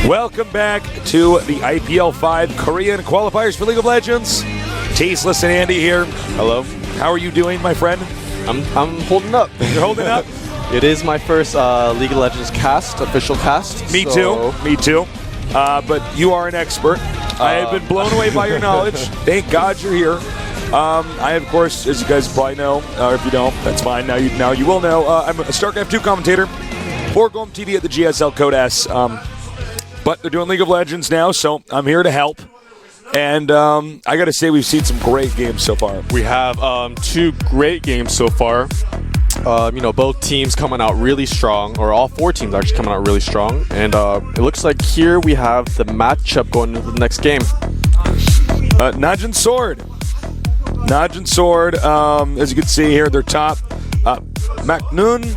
Welcome back to the IPL5 Korean Qualifiers for League of Legends. Tasteless and Andy here. Hello. How are you doing, my friend? I'm holding up. You're holding up? It is my first League of Legends cast, official cast. Me too. But you are an expert. I have been blown away by your knowledge. Thank God you're here. I, of course, as you guys probably know, or if you don't, that's fine. Now you will know. I'm a Starcraft 2 commentator for GOMTV at the GSL Code S. But they're doing League of Legends now, so I'm here to help. And I got to say, we've seen some great games so far. We have two great games so far. Both teams coming out really strong, or all four teams actually coming out really strong. And it looks like here we have the matchup going into the next game. Najin Sword. Najin Sword, as you can see here, they're top. Macnoon.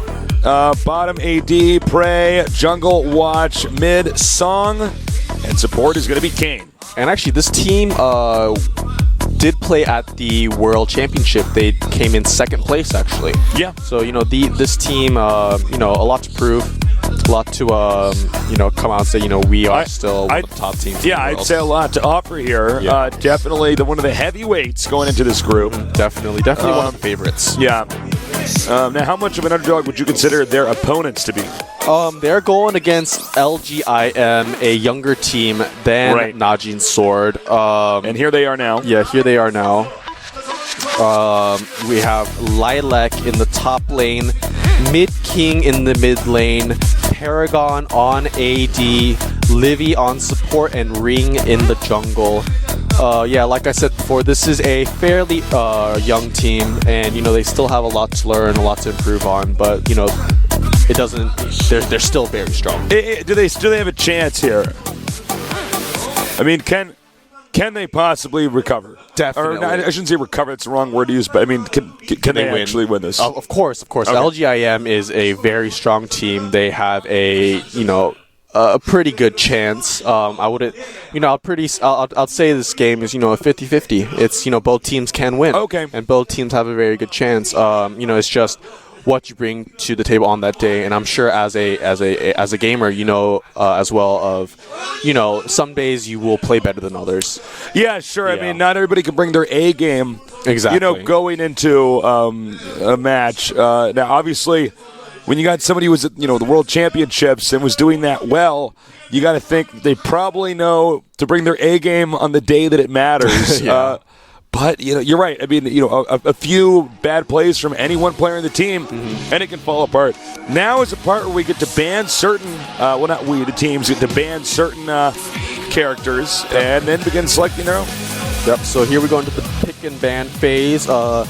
Bottom AD, Prey, Jungle, Watch, Mid, Song, and support is going to be Kane. And actually, this team did play at the World Championship. They came in second place, actually. Yeah. So, this team, a lot to prove. A lot to, come out and say, we are still one of the top teams. Yeah, I'd say a lot to offer here. Yeah. Definitely one of the heavyweights going into this group. Definitely one of the favorites. Yeah. Now, how much of an underdog would you consider their opponents to be? They're going against LGIM, a younger team than Najin Sword. And here they are now. Yeah, here they are now. We have Lilac in the top lane, Mid King in the mid lane, Paragon on AD, Livy on support, and Ring in the jungle. Like I said before, this is a fairly young team, and they still have a lot to learn, a lot to improve on. But it doesn't. They're still very strong. Do they have a chance here? I mean, can they possibly recover? Definitely. Or I shouldn't say recover. It's the wrong word to use. But I mean, can they win? Actually win this? Of course. Okay. LGIM is a very strong team. They have a pretty good chance. I wouldn't, I'll say this game is, a 50-50. It's, both teams can win. Okay. And both teams have a very good chance. It's just what you bring to the table on that day. And I'm sure as a gamer, as well of, some days you will play better than others. Yeah, sure. Yeah. I mean, not everybody can bring their A game. Exactly. Going into a match. Now, obviously, when you got somebody who was at, the World Championships and was doing that well, you got to think they probably know to bring their A game on the day that it matters. Yeah. But, you're right. I mean, a few bad plays from any one player in the team, and it can fall apart. Now is the part where we get to ban certain, the teams get to ban certain characters and then begin selecting their own. Yep, so here we go into the pick and ban phase. The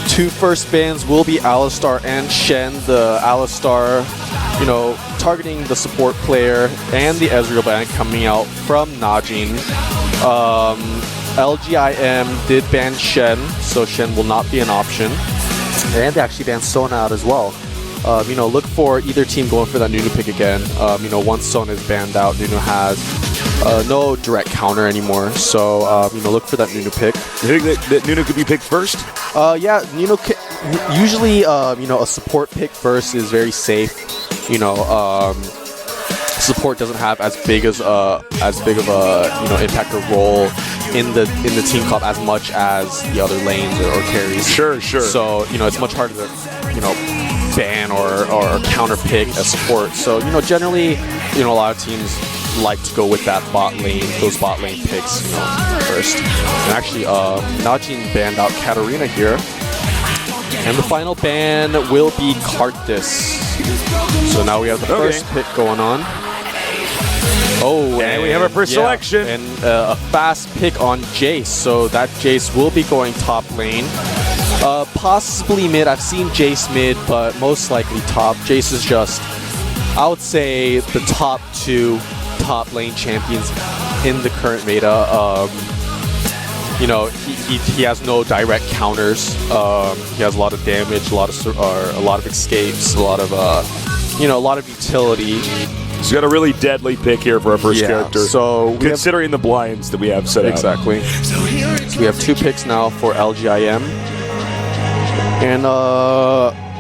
two first bans will be Alistar and Shen. The Alistar, targeting the support player, and the Ezreal ban coming out from Najin. LGIM did ban Shen, so Shen will not be an option. And they actually banned Sona out as well. Look for either team going for that Nunu pick again. Once Sona is banned out, Nunu has no direct counter anymore. So, look for that Nunu pick. You think that Nunu could be picked first? Yeah, usually, a support pick first is very safe. Support doesn't have as big of a impact or role in the team comp as much as the other lanes or carries. Sure. So it's much harder to ban or counter pick a support. So generally, a lot of teams like to go with those bot lane picks, first. And actually, Najin banned out Katarina here. And the final ban will be Karthus. So now we have the first pick going on. Oh, and we have our first selection. And a fast pick on Jace. So that Jace will be going top lane. Possibly mid. I've seen Jace mid, but most likely top. Jace is just, I would say, the top two top lane champions in the current meta. He has no direct counters. He has a lot of damage, a lot of escapes, a lot of utility. So you got a really deadly pick here for our first character. So considering the blinds that we have set up. Exactly. So we have two picks now for LGIM. And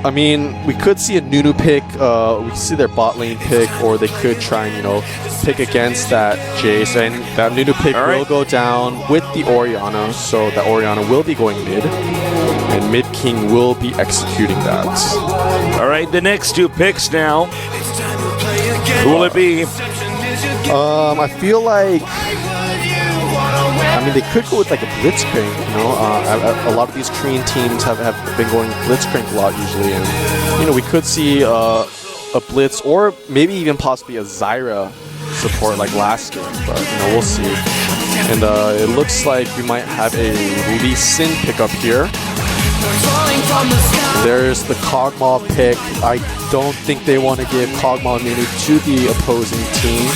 I mean, we could see a Nunu pick, we could see their bot lane pick, or they could try and, you know, pick against that Jace, and that Nunu pick will go down with the Orianna, so that Orianna will be going mid, and Mid King will be executing that. All right, the next 2 picks now. Who will it be? I feel like, I mean, they could go with like a Blitzcrank, you know. A lot of these Korean teams have been going Blitzcrank a lot usually, and you know, we could see a Blitz or maybe even possibly a Zyra support like last game, but you know, we'll see. And it looks like we might have a Lee Sin pickup here. There's the Kog'Maw pick. I don't think they want to give Kog'Maw Nunu to the opposing team.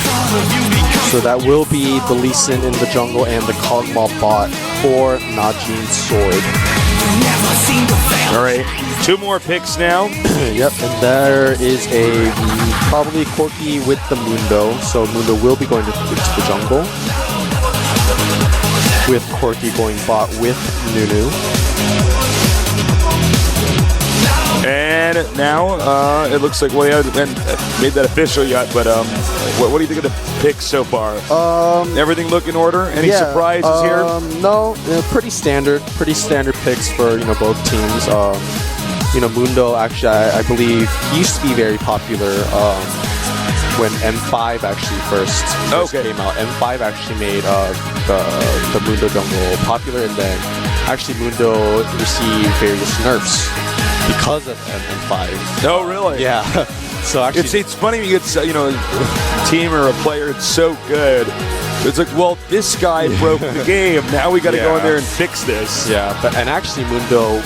So that will be the Lee Sin in the jungle and the Kog'Maw bot for Najin Sword. All right, 2 more picks now. Yep, and there is a probably Corki with the Mundo. So Mundo will be going to the jungle, with Corki going bot with Nunu. And now it looks like we haven't made that official yet, but what do you think of the picks so far? Everything look in order? Any surprises here? No, pretty standard picks for, you know, both teams. You know, Mundo actually, I believe he used to be very popular when M5 actually first came out. M5 actually made the Mundo jungle popular, and then actually Mundo received various nerfs because of M5. Oh, really? Yeah. So actually, it's funny when you get, you know, a team or a player it's so good. It's like, well, this guy broke the game. Now we got to go in there and fix this. Yeah, and actually Mundo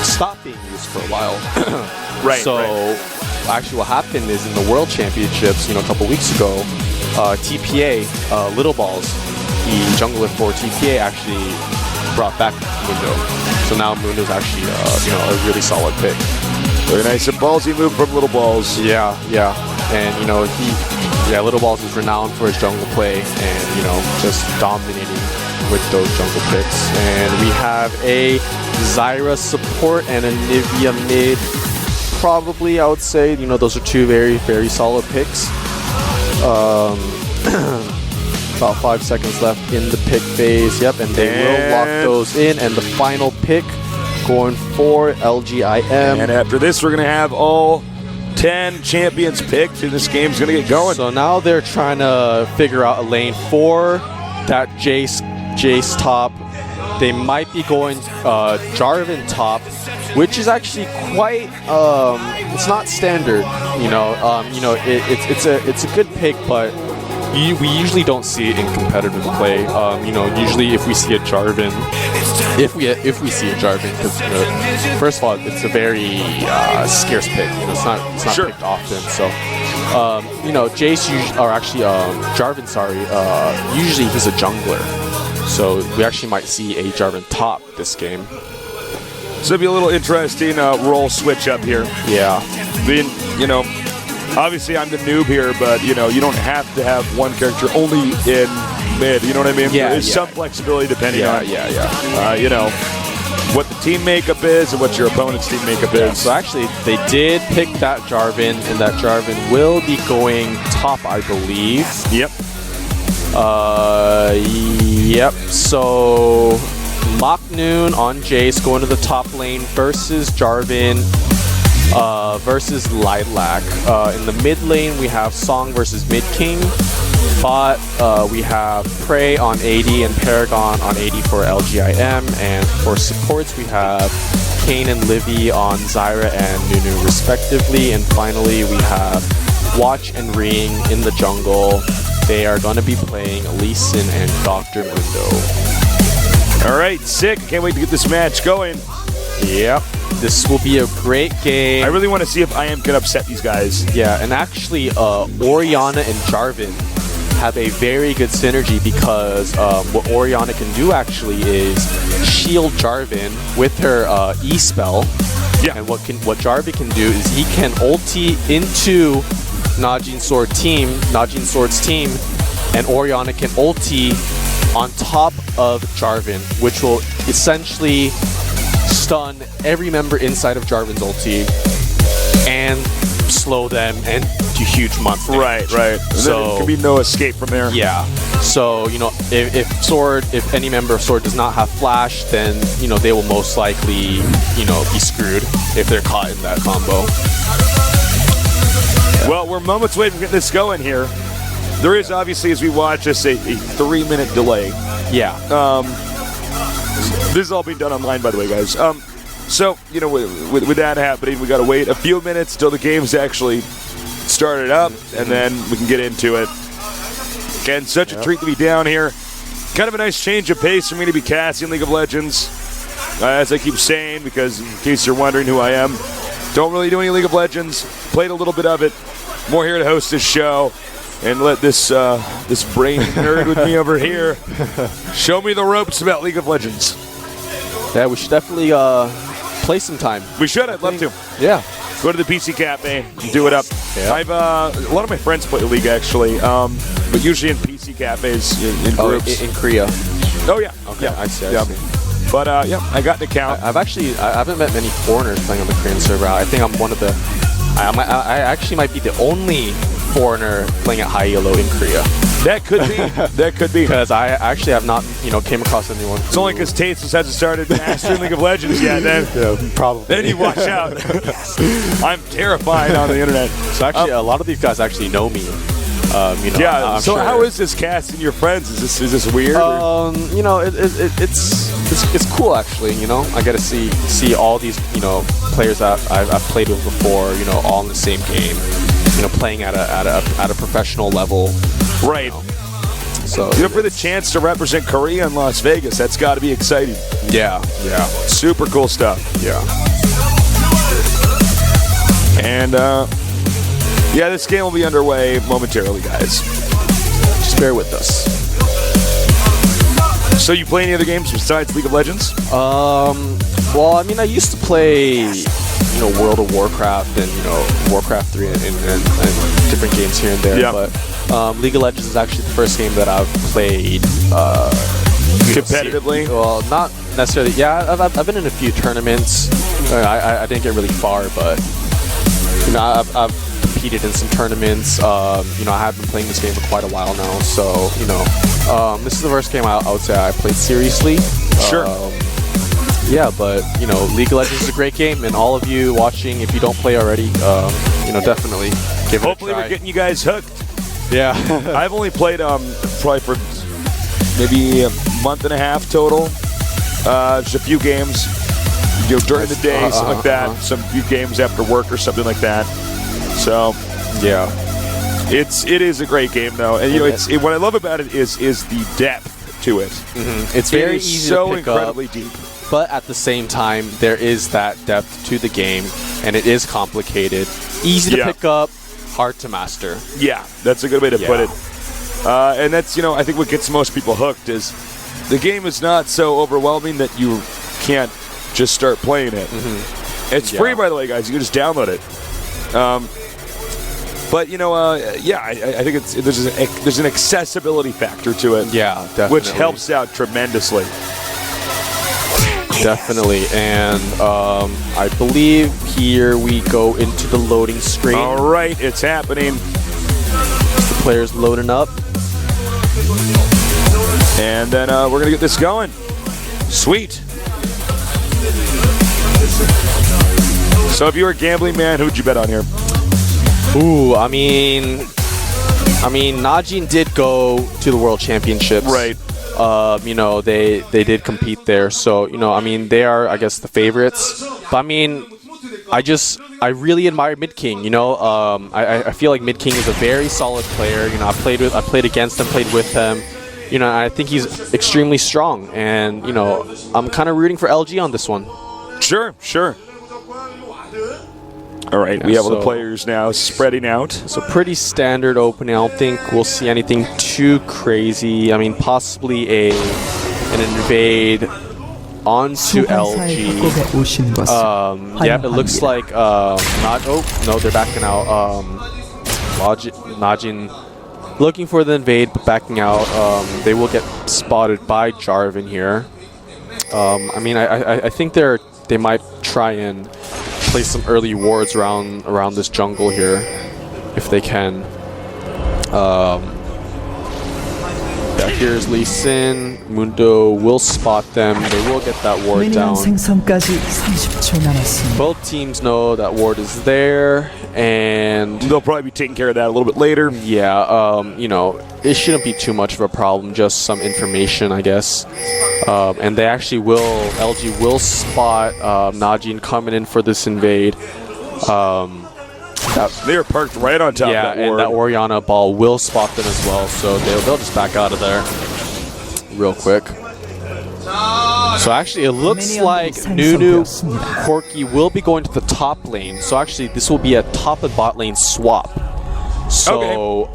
stopped being used for a while. Actually, what happened is in the World Championships, you know, a couple weeks ago, TPA, Little Balls, the jungler for TPA actually brought back Mundo. So now Mundo's actually, you know, a really solid pick. Very nice. A ballsy move from Little Balls. Yeah. And, you know, Little Balls is renowned for his jungle play and, you know, just dominating with those jungle picks. And we have a Zyra support and a Nivea mid. Probably, I would say, you know, those are 2 very, very solid picks. About 5 seconds left in the pick phase. Yep, and they will lock those in. And the final pick going for LGIM. And after this, we're going to have all 10 champions picked, and this game's going to get going. So now they're trying to figure out a lane for that Jace top. They might be going Jarvan top, which is actually quite. It's not standard, you know. It's a good pick, but we usually don't see it in competitive play. You know, usually if we see a Jarvan, if we see a Jarvan, because you know, first of all, it's a very scarce pick. You know, it's not picked often. So, you know, Jace Jarvan. Usually he's a jungler. So we actually might see a Jarvan top this game. So it'll be a little interesting role switch up here. Yeah. Being, you know, obviously I'm the noob here, but you know, you don't have to have one character only in mid. You know what I mean? There's some flexibility depending on you know, what the team makeup is and what your opponent's team makeup is. So actually, they did pick that Jarvan, and that Jarvan will be going top, I believe. Yep. Yep. So Mocknoon on Jace going to the top lane versus Jarvan versus Lilac. In the mid lane, we have Song versus Mid King. Bot, we have Prey on AD and Paragon on AD for LGIM. And for supports, we have Kayn and Livy on Zyra and Nunu respectively. And finally, we have Watch and Ring in the jungle. They are going to be playing Lee Sin and Dr. Mundo. All right, sick. Can't wait to get this match going. Yep. This will be a great game. I really want to see if IM can upset these guys. Yeah, and actually, Orianna and Jarvan have a very good synergy because what Orianna can do actually is shield Jarvan with her E spell. Yeah. And what Jarvan can do is he can ulti into Najin Sword's team, and Orianna can ulti on top of Jarvan, which will essentially stun every member inside of Jarvan's ulti, and slow them and do huge month things. Right. And So there can be no escape from there. Yeah. So, if any member of Sword does not have Flash, then, they will most likely, be screwed if they're caught in that combo. Well, we're moments away from getting this going here. There is obviously, as we watch this, a 3-minute delay. Yeah. This is all being done online, by the way, guys. So, with that happening, we got to wait a few minutes till the game's actually started up, and then we can get into it. Again, such a treat to be down here. Kind of a nice change of pace for me to be casting League of Legends. As I keep saying, because in case you're wondering who I am, don't really do any League of Legends. Played a little bit of it. More here to host this show and let this brain nerd with me over here show me the ropes about League of Legends. Yeah, we should definitely play sometime. We should. I'd love to. Yeah. Go to the PC Cafe and do it up. Yeah. I've a lot of my friends play League actually, but usually in PC cafes in groups. In Korea. Oh yeah. Okay. Yeah. I see. But I got an account. I haven't met many foreigners playing on the Korean server. I think I'm one of the. I actually might be the only foreigner playing at high elo in Korea. That could be. That could be. Because I actually have not, came across anyone. It's only because Tates hasn't started mastering League of Legends yet. Then probably. Then you watch out. I'm terrified on the internet. So actually, a lot of these guys actually know me. Yeah. I'm so sure. how is this casting your friends? Is this weird? It's cool actually. I get to see all these players that I've played with before. All in the same game. Playing at a professional level. Right. So for the chance to represent Korea in Las Vegas, that's got to be exciting. Yeah. Super cool stuff. Yeah. And this game will be underway momentarily, guys. Just bear with us. So you play any other games besides League of Legends? Well, I used to play, World of Warcraft and, Warcraft 3 and different games here and there. Yeah. But League of Legends is actually the first game that I've played competitively. Well, not necessarily. Yeah, I've been in a few tournaments. I didn't get really far, but I've competed in some tournaments. I have been playing this game for quite a while now, so this is the first game I would say I played seriously. Sure. Yeah, but League of Legends is a great game, and all of you watching, if you don't play already, definitely give it a try. Hopefully we're getting you guys hooked. Yeah. I've only played probably for maybe a month and a half total. Just a few games, during the day, something like that. Some few games after work or something like that. So, yeah, it is a great game though, and what I love about it is the depth to it. Mm-hmm. It's very easy so to pick incredibly up, deep. but at the same time, there is that depth to the game, and it is complicated, easy to pick up, hard to master. Yeah, that's a good way to put it. And that's I think what gets most people hooked is the game is not so overwhelming that you can't just start playing it. Mm-hmm. It's free, by the way, guys. You can just download it. But I think there's an accessibility factor to it. Yeah, definitely. Which helps out tremendously. Definitely, and I believe here we go into the loading screen. All right, it's happening. The players loading up. And then we're going to get this going. Sweet. So if you were a gambling man, who'd you bet on here? Ooh, I mean, Najin did go to the World Championships. Right. They did compete there, so they are, I guess, the favorites. But I really admire Mid King. I feel like Mid King is a very solid player. I played against him, played with him. I think he's extremely strong, and I'm kind of rooting for LG on this one. Sure. All right, we have all the players now spreading out. So pretty standard opening. I don't think we'll see anything too crazy. Possibly an invade onto LG. It looks like they're backing out. Najin looking for the invade, but backing out. They will get spotted by Jarvan here. I think they might try and place some early wards around this jungle here, if they can. Yeah, here's Lee Sin. Mundo will spot them. They will get that ward 미니언 down. 생성까지 30초 남았습니다. Both teams know that ward is there, and They'll probably be taking care of that a little bit later. yeah, you know, it shouldn't be too much of a problem. Just some information, I guess. And they actually will. LG will spot Najin coming in for this invade. They are parked right on top Yeah, of that and ward. that Orianna ball will spot them as well, so they'll just back out of there real quick. So actually, it looks like Nunu Corki will be going to the top lane. So actually, this will be a top and bot lane swap. So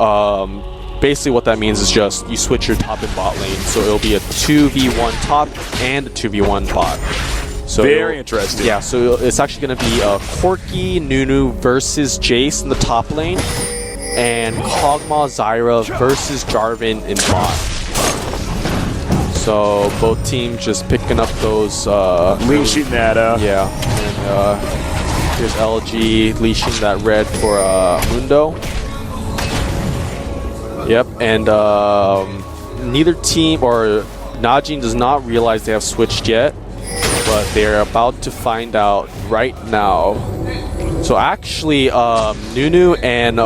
basically what that means is just you switch your top and bot lane. So it'll be a 2v1 top and a 2v1 bot. So Very interesting. Yeah, so it's actually going to be Corki, Nunu versus Jace in the top lane, and Kog'Maw, Zyra versus Jarvan in bot. So both teams just picking up those. Leashing that. Yeah, and here's LG leashing that red for Mundo. Yep, and neither team, or Najin does not realize they have switched yet, but they're about to find out right now. So actually, Nunu and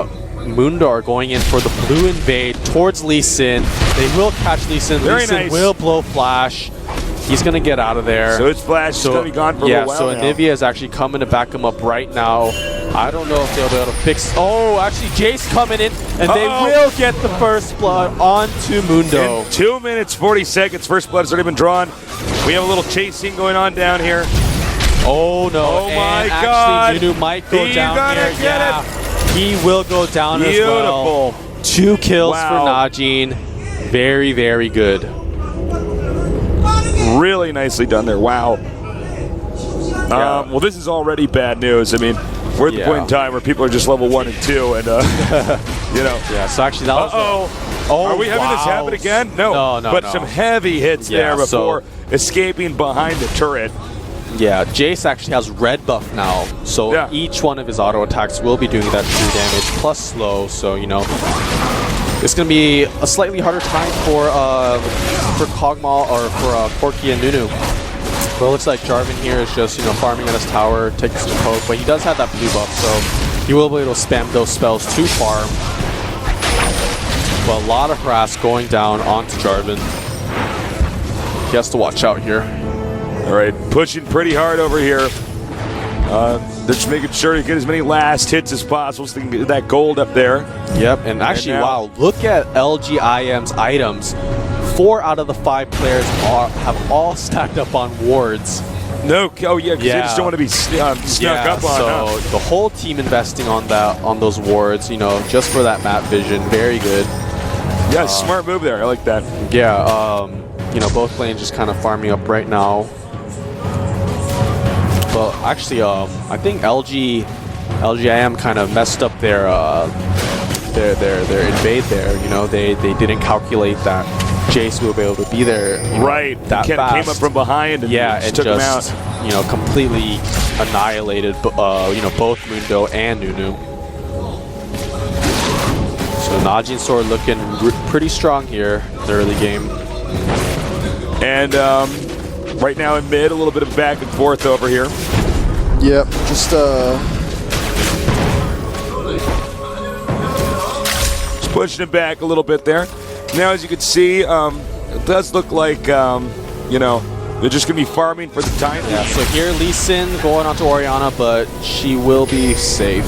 Mundo are going in for the blue invade towards Lee Sin. They will catch Lee Sin. Very Lee Sin nice. will blow flash. He's going to get out of there. So it's Flash. It's going to be gone for a little while so now. Anivia is actually coming to back him up right now. I don't know if they'll be able to fix... Oh, actually, Jace coming in, and they will get the first blood onto Mundo. In 2 minutes, 40 seconds, first blood has already been drawn. We have a little chasing going on down here. Oh, no. Oh, my and God. Actually, Nunu might go He's down gonna here. get Yeah, he will go down as well. Beautiful. 2 kills for Wow. Najin. Very, very good. Really nicely done there. Wow. Well, this is already bad news. I mean, we're at the point in time where people are just level 1 and 2, and, you know. Yeah, so actually that was... Are we having this happen again? No. No. But some heavy hits there before escaping behind the turret. Yeah, Jace actually has red buff now, so each one of his auto attacks will be doing that 3 damage plus slow. So you know, it's gonna be a slightly harder time for Kog'Maw or for Corki and Nunu. But it looks like Jarvan here is just farming at his tower, taking some poke, but he does have that blue buff, so he will be able to spam those spells to farm. But a lot of harass going down onto Jarvan. He has to watch out here. All right, pushing pretty hard over here. They're just making sure to get as many last hits as possible so they can get that gold up there. Yep, and actually, wow, look at LGIM's items. 4 out of the 5 players have all stacked up on wards. No, because they just don't want to be snuck up on. So the whole team investing on those wards, just for that map vision, very good. Yeah, smart move there. I like that. Yeah, both lanes just kind of farming up right now. But actually, I think LGIM kind of messed up their invade there. They didn't calculate that Jace will be able to be there. That fast. Came up from behind and and took him out. Completely annihilated. Both Mundo and Nunu. So Najin sword looking pretty strong here in the early game. And right now in mid, a little bit of back and forth over here. Yep, just pushing it back a little bit there. Now, as you can see, it does look like, they're just going to be farming for the time. Yeah, so here Lee Sin going onto Orianna, but she will be safe.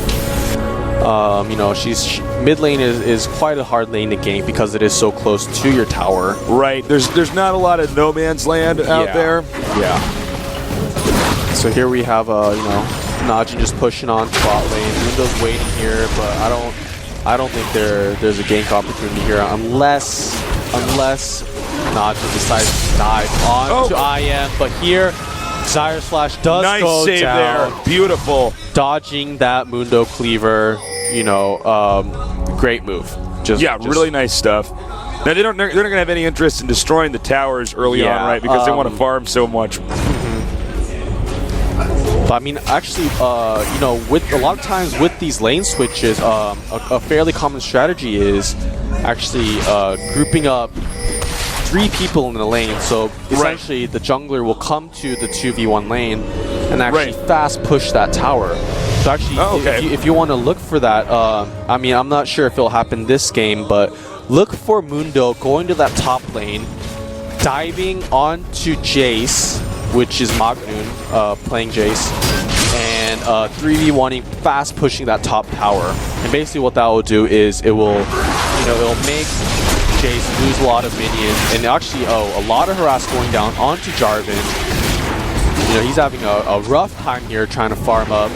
Mid lane is quite a hard lane to gank because it is so close to your tower. Right. There's not a lot of no man's land out there. Yeah. So here we have Najin just pushing on bot lane. Mundo's waiting here, but I don't think there's a gank opportunity here unless Najin decides to dive onto IM. But here, Zyra's flash does nice go save down. there. Beautiful. Dodging that Mundo cleaver, great move. Just really nice stuff. Now they're not going to have any interest in destroying the towers early on, right? Because they want to farm so much. But I mean, actually, you know, with a lot of times with these lane switches, a fairly common strategy is actually grouping up 3 people in the lane. So essentially, the jungler will come to the 2v1 lane and actually fast push that tower. So actually, if you want to look for that, I mean, I'm not sure if it'll happen this game, but look for Mundo going to that top lane, diving onto Jace, which is Magnoon playing Jace, and 3v1ing, fast pushing that top tower. And basically what that will do is it will, you know, it'll make Jace lose a lot of minions, and actually, a lot of harass going down onto Jarvan. You know, he's having a rough time here trying to farm up.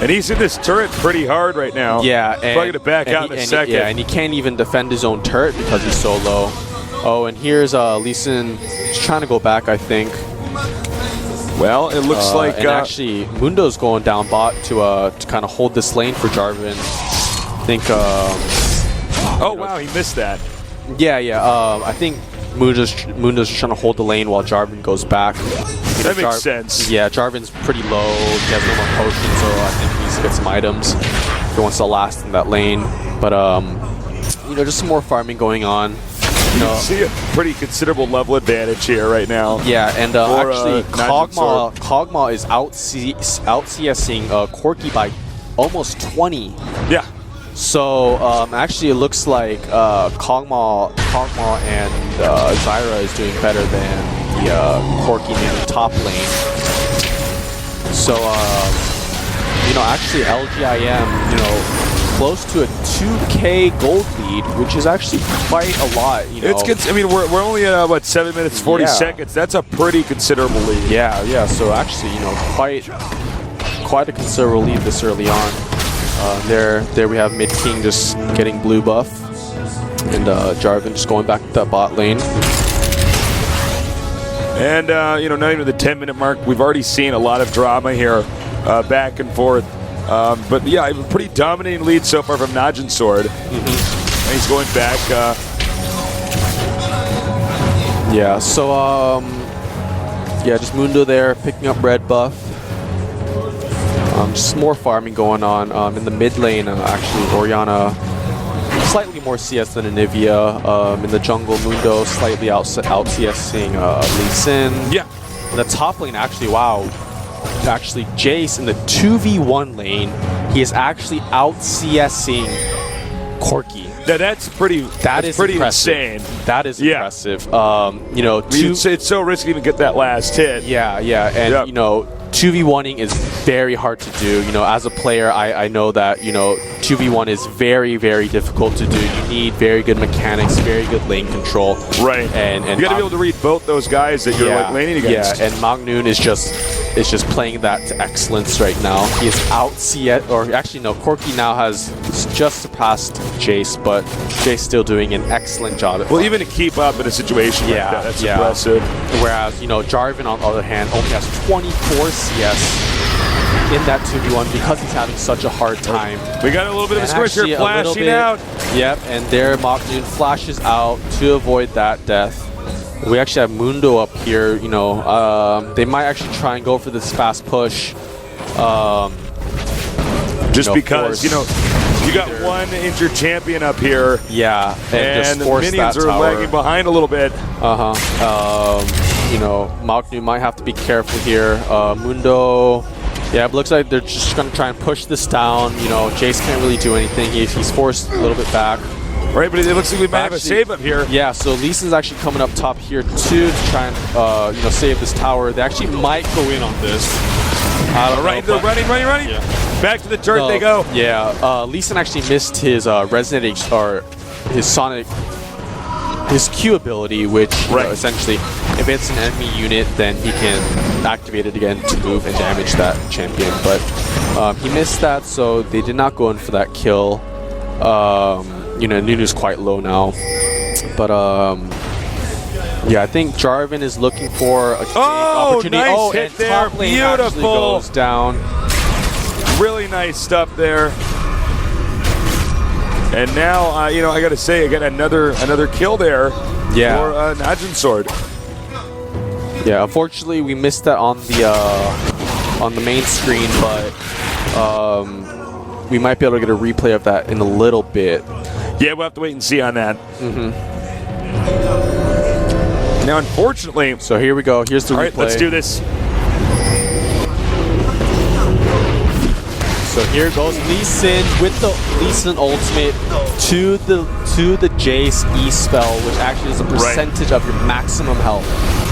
And he's in this turret pretty hard right now. Yeah, and probably going to back out in a second. Yeah, and he can't even defend his own turret because he's so low. Oh, and here's Lee Sin trying to go back, I think. Well, it looks like... And actually, Mundo's going down bot to kind of hold this lane for Jarvan. I think... oh, wow, he missed that. Yeah, I think Mundo's just trying to hold the lane while Jarvan goes back. That makes sense. Yeah, Jarvan's pretty low. He has no more potions, so I think he needs to get some items if he wants to last in that lane. But, you know, just some more farming going on. You know, see a pretty considerable level advantage here right now. Yeah, and actually, Kog'Maw is out CSing Corki by almost 20. Yeah. So actually, it looks like Kog'Maw and Zyra is doing better than the Corki in the top lane. So you know, actually LGIM, you know, close to a 2K gold lead, which is actually quite a lot. You know, it's. I mean, we're only at what 7 minutes 40 seconds. That's a pretty considerable lead. Yeah. So actually, you know, quite a considerable lead this early on. There we have Mid King just getting blue buff, and Jarvan just going back to that bot lane. And you know, not even the 10-minute mark. We've already seen a lot of drama here, back and forth. But yeah, a pretty dominating lead so far from Najin Sword. And he's going back. Yeah. So yeah, just Mundo there picking up red buff. Just more farming going on in the mid lane. Actually, Orianna slightly more CS than Anivia. In the jungle, Mundo slightly out CSing Lee Sin. Yeah. In the top lane, actually, wow. Actually, Jace in the 2v1 lane, he is actually out CSing Corki. Now that's pretty. That's pretty insane. That is impressive. You know, it's so risky to get that last hit. Yeah, and you know, 2v1ing is very hard to do. You know, as a player, I know that, you know, 2v1 is very, very difficult to do. You need very good mechanics, very good lane control. Right. And you got to be able to read both those guys that you're like laning against. Yeah, and Magnoon is just playing that to excellence right now. He is out CS, or actually no, Corki now has just surpassed Jace, but Jace still doing an excellent job at even to keep up in a situation like that, that's impressive. Whereas, you know, Jarvan on the other hand only has 24 CS in that 2v1 because he's having such a hard time. We got a little bit of a squish here, flashing out. Yep, and there Magnoon flashes out to avoid that death. We actually have Mundo up here, you know, they might actually try and go for this fast push. Just because, you know, you got one injured champion up here. Yeah, and the minions are lagging behind a little bit. You know, Magnoon might have to be careful here. Mundo, yeah, it looks like they're just going to try and push this down. You know, Jace can't really do anything. He's forced a little bit back. Right, but it looks like we might have a save up here. Yeah, so Lee Sin's actually coming up top here too to try and you know, save this tower. They actually might go in on this. They're running. Yeah. Back to the turret they go. Yeah, Lee Sin actually missed his resonating or his sonic, his Q ability, which you know, essentially, if it's an enemy unit, then he can activate it again to move and damage that champion. But he missed that, so they did not go in for that kill. You know, Nunu's quite low now, but yeah, I think Jarvan is looking for a opportunity. Nice hit and there. Top lane actually goes down. Really nice stuff there. And now, you know, I got to say, I got another kill there for Najin Sword. Yeah, unfortunately, we missed that on on the main screen, but we might be able to get a replay of that in a little bit. Yeah, we'll have to wait and see on that. Now, unfortunately... So here we go. Here's the replay. All right, let's do this. So here goes Lee Sin with the Lee Sin ultimate to the Jace E spell, which actually is a percentage of your maximum health.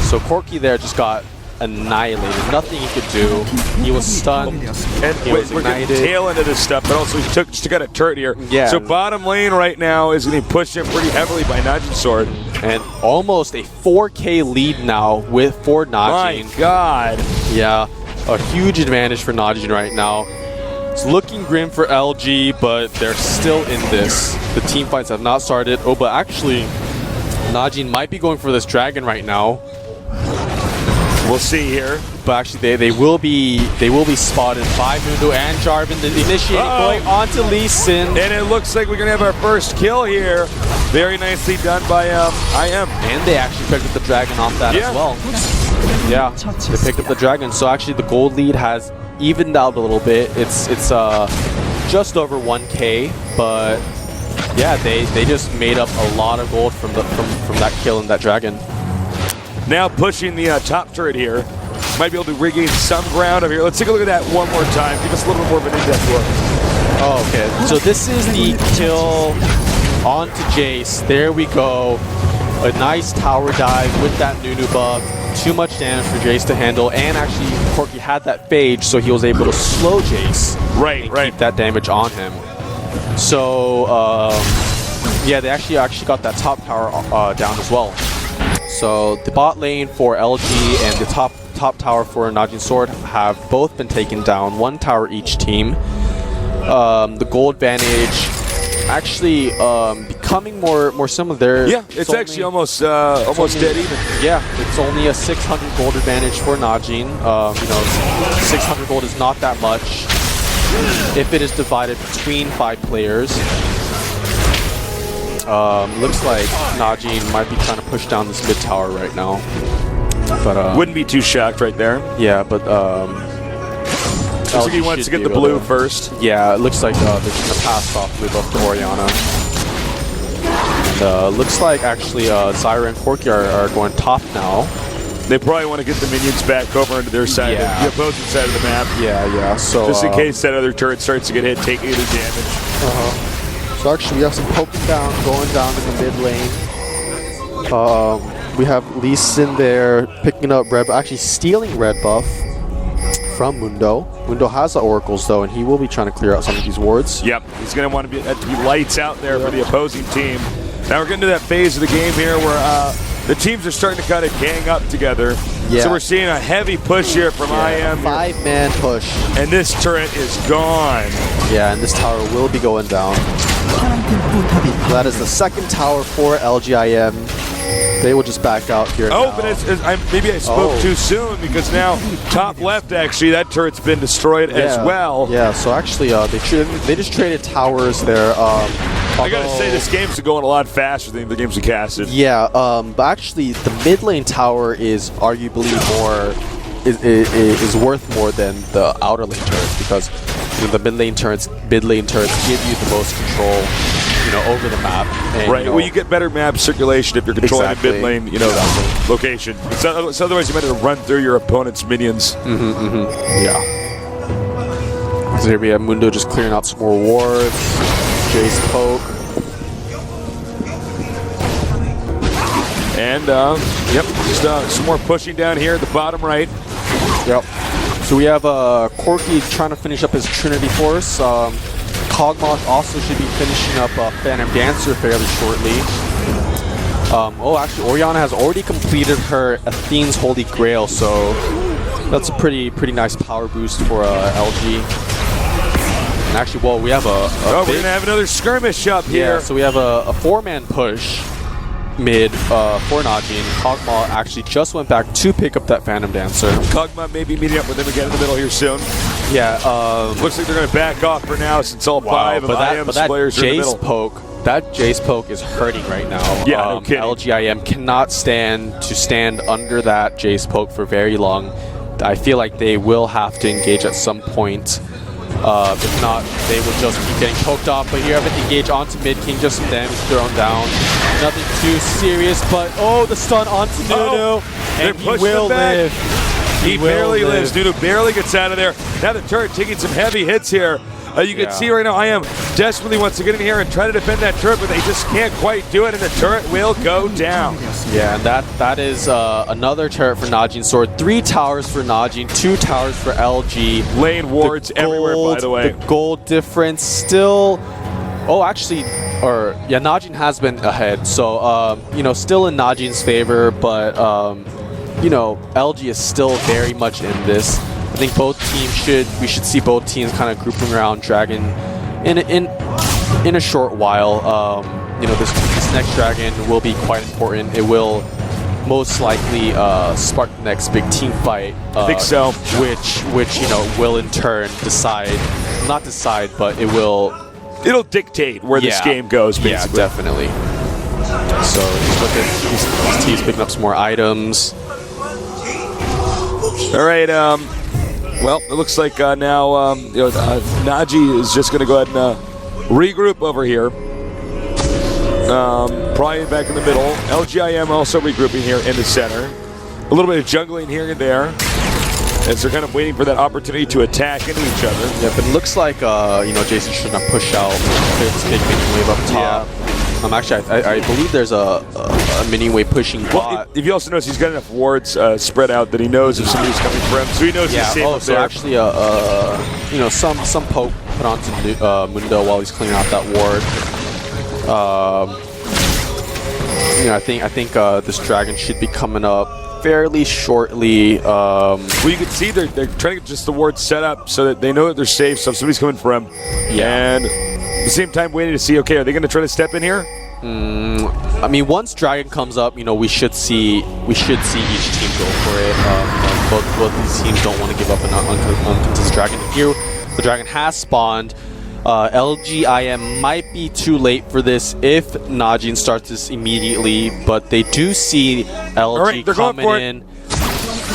So Corki there just got annihilated. Nothing he could do. He was stunned. And he was we're getting ignited. tail into this stuff, but also he just took out a turret here. Yeah. So bottom lane right now is getting pushed in pretty heavily by Najin Sword. And almost a 4K lead now for Najin. My God. Yeah, a huge advantage for Najin right now. It's looking grim for LG, but they're still in this. The team fights have not started. Oh, but actually, Najin might be going for this dragon right now. We'll see here. But actually, they will be spotted by Mundo and Jarvan. The initiating going on to Lee Sin. And it looks like we're going to have our first kill here. Very nicely done by IM. And they actually picked up the dragon off that as well. Yeah, they picked up the dragon. So actually, the gold lead has evened out a little bit. It's just over 1K, but yeah, they just made up a lot of gold from that kill and that dragon. Now pushing the top turret here. Might be able to regain some ground over here. Let's take a look at that one more time. Give us a little bit more of an in-depth look. Oh, okay. So this is the kill onto Jace. There we go. A nice tower dive with that Nunu buff. Too much damage for Jace to handle, and actually Corki had that phage, so he was able to slow Jace and keep that damage on him. So yeah, they actually got that top tower down as well. So the bot lane for LG and the top tower for Najin Sword have both been taken down. One tower each team. The gold advantage actually becoming more similar there. Yeah, it's actually almost dead even. Yeah, it's only a 600 gold advantage for Najin. 600 gold is not that much if it is divided between 5 players. Looks like Najin might be trying to push down this mid tower right now. But wouldn't be too shocked right there. Yeah, but looks like he wants to get the blue first. Yeah, it looks like they're just gonna pass off blue buff to Orianna. And looks like actually Zyra and Corki are going top now. They probably want to get the minions back over into their side, the opposing side of the map. Yeah. So just in case that other turret starts to get hit, take either damage. So actually, we have some poking down, going down in the mid lane. We have Lee Sin there picking up red, actually stealing red buff from Mundo. Mundo has the oracles though, and he will be trying to clear out some of these wards. Yep, he's going to want to be lights out there for the opposing team. Now we're getting to that phase of the game here where the teams are starting to kind of gang up together. Yeah. So we're seeing a heavy push here from IM. 5-man push. And this turret is gone. Yeah, and this tower will be going down. That is the second tower for LGIM. They will just back out here. Oh, now. but maybe I spoke too soon, because now top left, actually, that turret's been destroyed as well. Yeah, so actually they just traded towers there. I gotta say, this game's going a lot faster than the games we casted. Yeah, but actually the mid lane tower is arguably is worth more than the outer lane turrets, because the mid lane turrets give you the most control, over the map. And, well, you get better map circulation if you're controlling the mid lane, location. So otherwise, you might have to run through your opponent's minions. Yeah. So here we have Mundo just clearing out some more wards. Jace poke. And, just some more pushing down here at the bottom right. Yep. So we have Corki trying to finish up his Trinity Force. Kog'Maw also should be finishing up Phantom Dancer fairly shortly. Actually, Orianna has already completed her Athene's Holy Grail, so that's a pretty nice power boost for LG. And actually, we have we're gonna have another skirmish up here. Yeah, so we have a 4-man push mid for Najin. Kog'Maw actually just went back to pick up that Phantom Dancer. Kog'Maw may be meeting up with him again in the middle here soon. Yeah. Looks like they're going to back off for now, since all 5 of IM's players are in the middle. That Jace poke is hurting right now. Yeah, no kidding. LGIM cannot stand under that Jace poke for very long. I feel like they will have to engage at some point. If not, they will just keep getting poked off. But here, having to engage onto mid king, just some damage thrown down. Nothing too serious, but oh, the stun onto Nunu, and he will live. He barely lives. Nunu barely gets out of there. Now the turret taking some heavy hits here. You can see right now I am desperately wants to get in here and try to defend that turret, but they just can't quite do it, and the turret will go down. Yeah, and that is another turret for Najin Sword. 3 towers for Najin, 2 towers for LG. Lane wards everywhere, by the way. The gold difference still... Oh, actually... yeah, Najin has been ahead, so, you know, still in Najin's favor, but, you know, LG is still very much in this. I think both teams we should see both teams kind of grouping around Dragon in a short while. You know, this next Dragon will be quite important. It will most likely spark the next big team fight. I think so. Which you know will in turn not decide, but it'll dictate where this game goes. Basically. Yeah, definitely. So just look at these teams picking up some more items. All right. Well, it looks like now you know, Najee is just going to go ahead and regroup over here. Probably back in the middle. LGIM also regrouping here in the center. A little bit of jungling here and there as they're kind of waiting for that opportunity to attack into each other. Yeah, but it looks like you know, Jason should not push out this big mini wave up top. Yeah. Actually, I believe there's a mini wave pushing bot. Well, if you also notice, he's got enough wards spread out that he knows if somebody's coming for him, so he knows he's safe up so there. Actually, you know, some poke put onto Mundo while he's cleaning out that ward. You know, I think this dragon should be coming up fairly shortly. Well, you can see they're trying to get just the ward set up so that they know that they're safe. So if somebody's coming for him, and at the same time waiting to see, okay, are they going to try to step in here? I mean, once Dragon comes up, you know, we should see each team go for it. You know, both these teams don't want to give up an uncontested Dragon. Here, the Dragon has spawned. LGIM might be too late for this if Najin starts this immediately, but they do see LG coming in.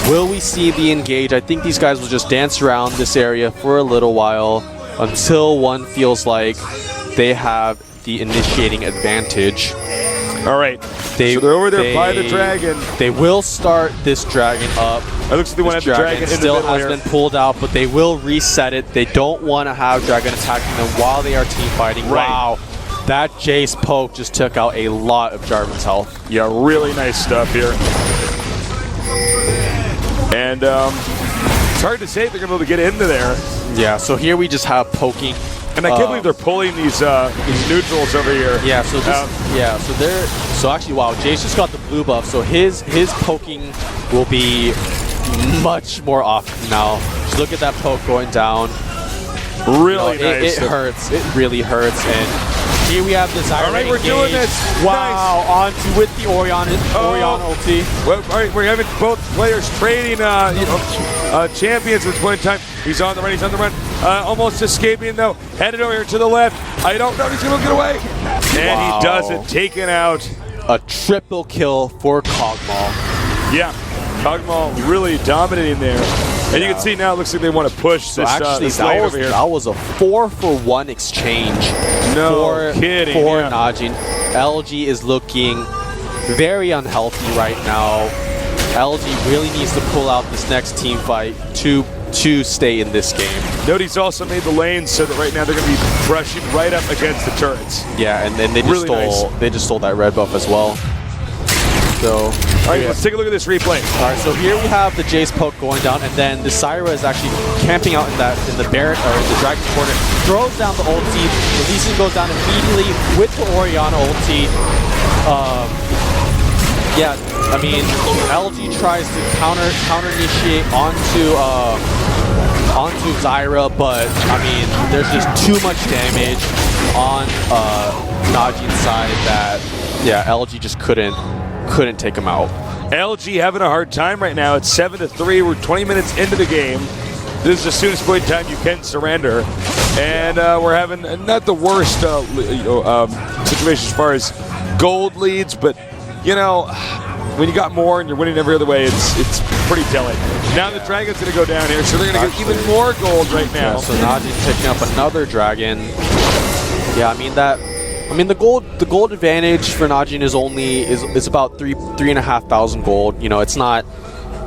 Will we see the engage? I think these guys will just dance around this area for a little while until one feels like they have the initiating advantage. All right, so they're over there by the dragon. They will start this dragon up. It looks like they want to have the dragon in the middle still has been pulled out, but they will reset it. They don't want to have dragon attacking them while they are team fighting. Right. Wow, that Jace poke just took out a lot of Jarvan's health. Yeah, really nice stuff here. And it's hard to say if they're going to be able to get into there. Yeah, so here we just have poking. And I can't believe they're pulling these neutrals over here. Yeah, so so actually, wow, Jace just got the blue buff, so his poking will be much more often now. Just look at that poke going down. Really nice. It hurts. It really hurts. And here we have this Iron. All right, we're doing this. Wow, onto with the Orion ulti. Well, all right, we're having both players trading, champions at this point in time. He's on the run. He's on the run. Almost escaping though. Headed over here to the left. I don't know if he's gonna get away. And he does it. Taken out. A triple kill for Kog'Maw. Yeah, Kog'Maw really dominating there. And you can see now it looks like they want to push this, this lane over here. That was a 4-for-1 exchange for Najin. LG is looking very unhealthy right now. LG really needs to pull out this next team fight to stay in this game. Note he's also made the lanes so that right now they're going to be brushing right up against the turrets. Yeah, and then they just stole that red buff as well. So, all right, let's take a look at this replay. All right, so here we have the Jace poke going down, and then the Syra is actually camping out in the Baron or in the Dragon corner, throws down the ulti. The Lee Sin goes down immediately with the Orianna ulti. Yeah, I mean, LG tries to counter initiate onto Zyra, but I mean, there's just too much damage on Najin's side that LG just couldn't take him out. LG having a hard time right now. It's 7-3. We're 20 minutes into the game. This is the soonest point in time you can surrender. And we're having not the worst situation as far as gold leads, but, you know, when you got more and you're winning every other way, it's pretty telling. Now the Dragon's going to go down here, so they're going to get even more gold right now. Yeah, so Najin's picking up another Dragon. Yeah, the gold advantage for Najin is about 3,500 gold. You know, it's not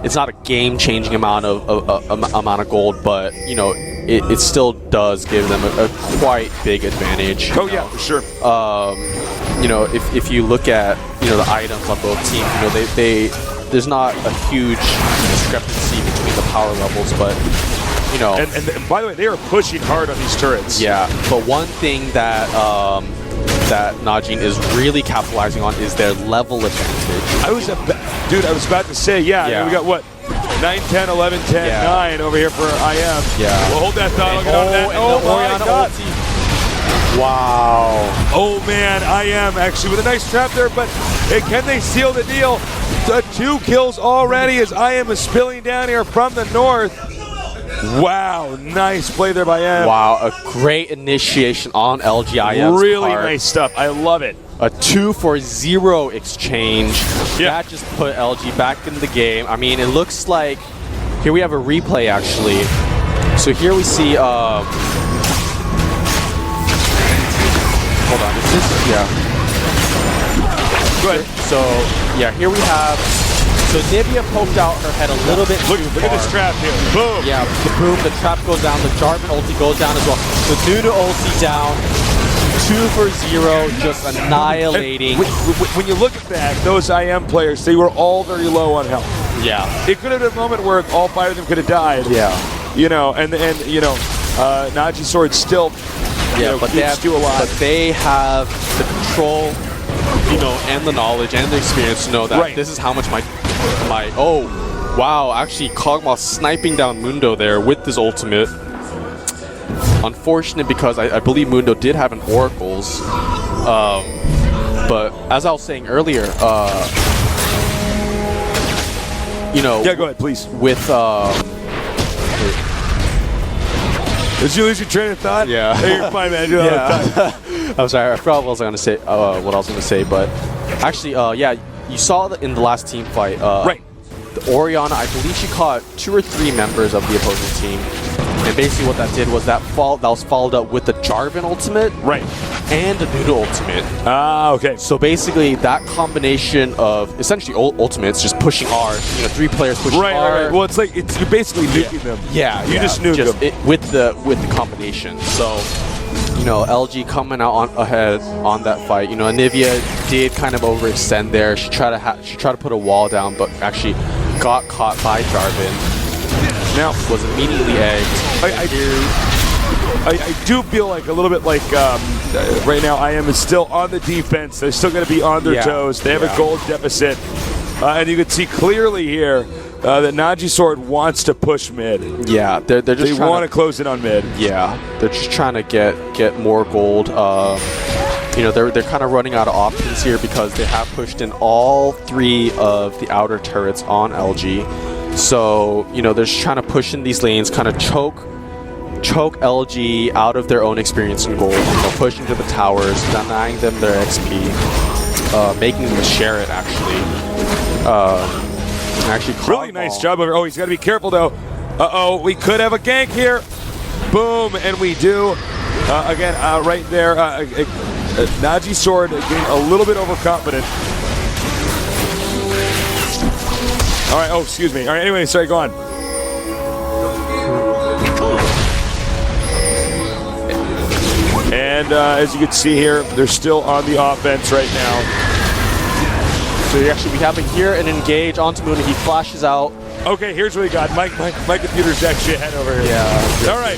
a game-changing amount of gold, but you know, it still does give them a quite big advantage. Oh yeah, for sure. You know, if you look at the items on both teams, you know, there's not a huge discrepancy between the power levels, but you know. And by the way, they are pushing hard on these turrets. Yeah, but one thing that that Najin is really capitalizing on is their level advantage. I was about to say, yeah. We got what? 9, 10, 11, 10, 9 over here for IM. Yeah. Well, hold that thought. I'll get on that. Oh, my God. Wow. Oh, man. IM actually with a nice trap there, but can they seal the deal? The 2 kills already as IM is spilling down here from the north. Wow. Nice play there by IM. Wow. A great initiation on LGIM's Really part. nice stuff. I love it. A 2-for-0 exchange. Yeah. That just put LG back in the game. I mean, it looks like here we have a replay actually. So here we see. Hold on. Is this? Yeah. Go ahead. So yeah, here we have. So Nivea poked out her head a little bit too Look at this trap here. Boom. Yeah. Boom. The trap goes down. The Jarvan ulti goes down as well. The Nuda ulti down. 2-for-0, just annihilating. When you look at that, those IM players, they were all very low on health. Yeah. It could have been a moment where all 5 of them could have died. Yeah. You know, and you know, Najin Sword still keeps you alive. But they have the control, you know, and the knowledge and the experience to know that this is how much my oh, wow, actually Kog'Maw sniping down Mundo there with his ultimate. Unfortunate because I believe Mundo did have an Oracles, but as I was saying earlier, you know. Yeah, go ahead, please. With did you lose your train of thought? Yeah. Hey, you're fine, man. You I'm sorry, I forgot what I was gonna say. What I was gonna say, but actually, yeah, you saw that in the last team fight. Right. The Orianna, I believe she caught 2 or 3 members of the opposing team. And basically what that did was that was followed up with the Jarvan ultimate and the Nuda ultimate. Ah, okay. So basically that combination of essentially ultimates, just pushing R, you know, 3 players pushing R. Right. Well, it's like you're basically nuking them. Yeah. You just nuke them. With the combination. So, you know, LG coming out ahead on that fight. You know, Nivea did kind of overextend there. She tried to put a wall down, but actually got caught by Jarvan. Now was immediately egged. I do feel like a little bit like right now IM is still on the defense. They're still going to be on their toes. They have a gold deficit. And you can see clearly here that Najin Sword wants to push mid. Yeah, they want to close in on mid. Yeah, they're just trying to get more gold. You know, they're kind of running out of options here because they have pushed in all 3 of the outer turrets on LG. So, you know, they're just trying to push in these lanes, kind of choke LG out of their own experience and gold, you know, push into the towers, denying them their XP, making them share it, actually. Really nice job over. Oh, he's got to be careful, though. Uh-oh, we could have a gank here. Boom, and we do. Again, right there, Najin Sword getting a little bit overconfident. All right, oh, excuse me. All right, anyway, sorry, go on. And as you can see here, they're still on the offense right now. So actually, we have it here and engage onto Moon, and he flashes out. Okay, here's what we got. My computer's actually ahead over here. Yeah. All right.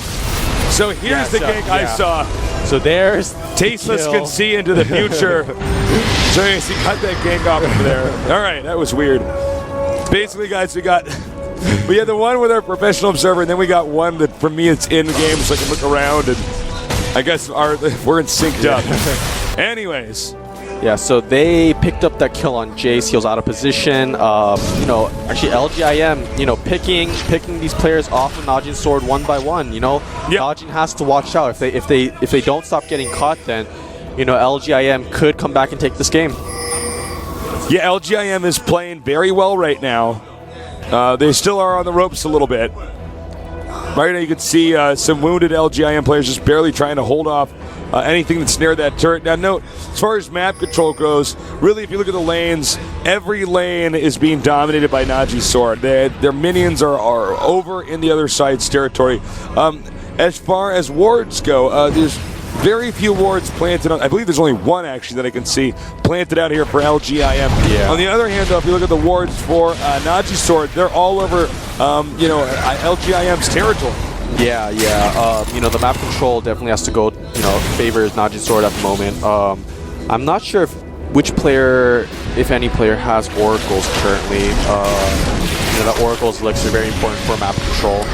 So here's the gank I saw. So there's Tasteless can see into the future. So you see, cut that gank off over there. All right, that was weird. Basically, guys, we had the one with our professional observer, and then we got one that, for me, it's in the game, so I can look around, and I guess we're in synced up. Anyways. Yeah, so they picked up that kill on Jace. He was out of position. You know, actually LGIM, you know, picking these players off of Najin Sword one by one. You know, Najin has to watch out. If they don't stop getting caught, then, you know, LGIM could come back and take this game. Yeah, LGIM is playing very well right now. They still are on the ropes a little bit. Right now you can see some wounded LGIM players just barely trying to hold off anything that's near that turret. Now note, as far as map control goes, really if you look at the lanes, every lane is being dominated by Najin's sword. Their minions are over in the other side's territory. As far as wards go, there's very few wards planted on. I believe there's only one actually that I can see planted out here for LGIM. Yeah. On the other hand, though, if you look at the wards for Najin's sword, they're all over, LGIM's territory. Yeah. The map control definitely has to go, favors Najin's sword at the moment. I'm not sure which player, if any player, has oracles currently. The oracles elixir are very important for map control.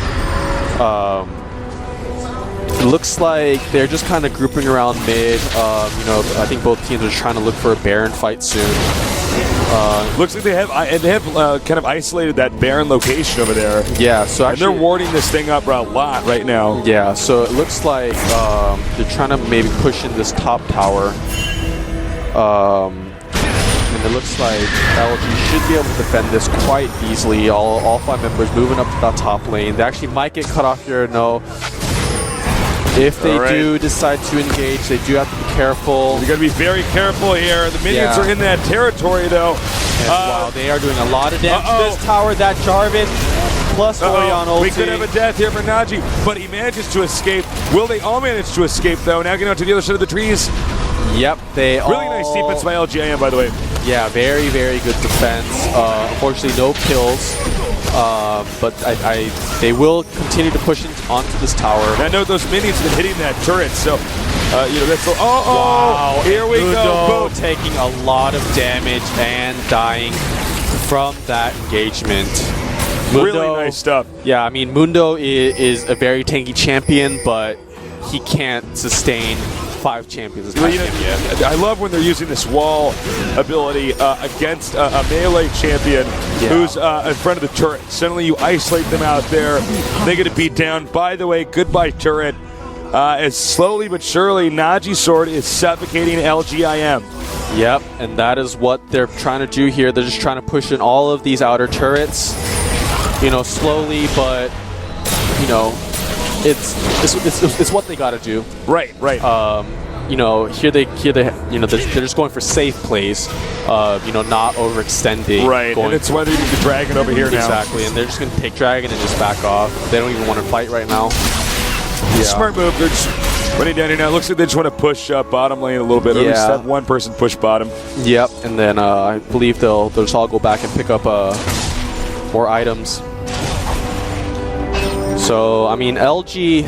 It looks like they're just kind of grouping around mid. I think both teams are trying to look for a Baron fight soon. Looks like they have kind of isolated that Baron location over there. Yeah, so and actually, they're warding this thing up a lot right now. Yeah, so it looks like they're trying to maybe push in this top tower. And it looks like LG should be able to defend this quite easily. All 5 members moving up to that top lane. They actually might get cut off here. No. If they do decide to engage, they do have to be careful. You got to be very careful here. The minions are in that territory, though. Wow, they are doing a lot of damage to this tower. That Jarvan plus Orion ulti. We could have a death here for Najin, but he manages to escape. Will they all manage to escape, though? Now getting out to the other side of the trees. Yep, they all... Really nice defense by LGIM, by the way. Yeah, very, very good defense. Unfortunately, no kills. But they will continue to push onto this tower. I know those minions have been hitting that turret, so that's the, wow, here we go. Boom. Taking a lot of damage and dying from that engagement. Mundo, really nice stuff. Yeah, I mean Mundo is a very tanky champion, but he can't sustain 5 champions. I love when they're using this wall ability against a melee champion who's in front of the turret. Suddenly you isolate them out there. They get beat down. By the way, goodbye turret. As slowly but surely, Najin's sword is suffocating LGIM. Yep, and that is what they're trying to do here. They're just trying to push in all of these outer turrets. Slowly, but it's what they got to do. Right. Here they're just going for safe plays. Not overextending. Right. And it's whether you need the dragon over here now. Exactly. And they're just going to take dragon and just back off. They don't even want to fight right now. Yeah. Smart move. They're just running down here now. It looks like they just want to push bottom lane a little bit. Or at least have one person push bottom. Yep. And then I believe they'll just all go back and pick up more items. So I mean, LG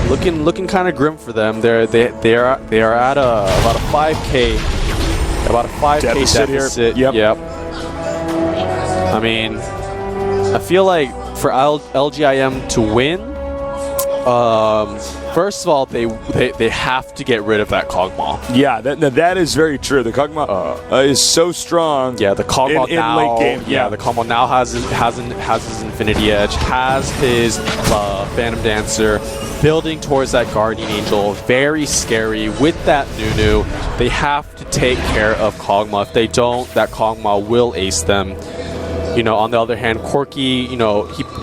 looking kind of grim for them. They are at about a 5K deficit. Yep. I mean, I feel like for LGIM to win, first of all, they have to get rid of that Kog'Maw. Yeah, that is very true. The Kog'Maw is so strong. Yeah, the Kog'Maw in now. Late game. Yeah, the Kog'Maw now has his Infinity Edge, has his Phantom Dancer, building towards that Guardian Angel. Very scary with that Nunu. They have to take care of Kog'Maw. If they don't, that Kog'Maw will ace them. On the other hand, Corki,